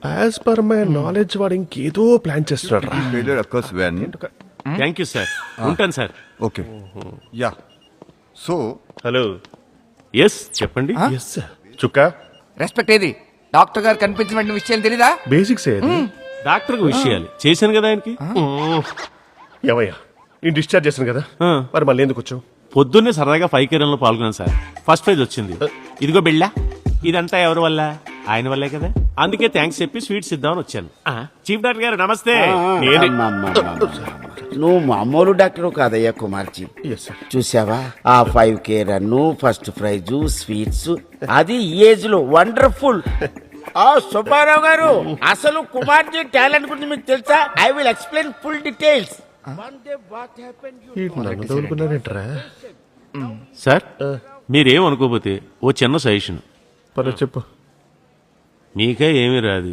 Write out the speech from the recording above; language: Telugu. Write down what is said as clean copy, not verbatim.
యాజ్ పర్ మై నాలెడ్జ్ వాడు ఇంకేదో ప్లాన్ చేస్తున్నాడు రా. Failure occurs when. Thank you sir. ఉంటాను sir. Okay. Yeah. So, hello yes చెప్పండి. Yes sir. చుక్క రెస్పెక్ట్ ఏది? డాక్టర్ గారు కనిపించిన వెంటనే విషయం తెలీదా? బేసిక్స్ ఏది? డాక్టర్కి విషయాలు చేశాను కదా ఆయనకి. ఏమయ్యా నేను డిశ్చార్జ్ చేశాను కదా, మరి మళ్ళీ ఎందుకు వచ్చావు? పొద్దున్నే సరదాగా 5 కేరళలో పాల్గొన్నాను సార్. ఫస్ట్ ప్రైజ్ వచ్చింది. ఇదిగో బిళ్ళ. ఇదంతా ఎవరి వల్ల? ఆయన వల్లే కదా. అందుకే థ్యాంక్స్ చెప్పి స్వీట్స్ ఇద్దామని వచ్చాను. చీఫ్ డాక్టర్ గారు నమస్తే. నువ్వు మామూలు డాక్టర్ కాదయ్యా కుమార్జీ. Yes sir. చూసావా ఆ 5K run, first prize, sweets, అది ఈ ఏజ్ లో వండర్ఫుల్. ఆ సుబ్బారావు గారు, అసలు కుమార్జీ టాలెంట్ గురించి మీకు తెలుసా? I will explain full details. నన్ను తోలుకున్నాడేంట్రా? సార్ మీరేం అనుకోపోతే ఓ చిన్న సజెషన్. పర్లేదు చెప్పు. మీకే ఏమీ రాదు.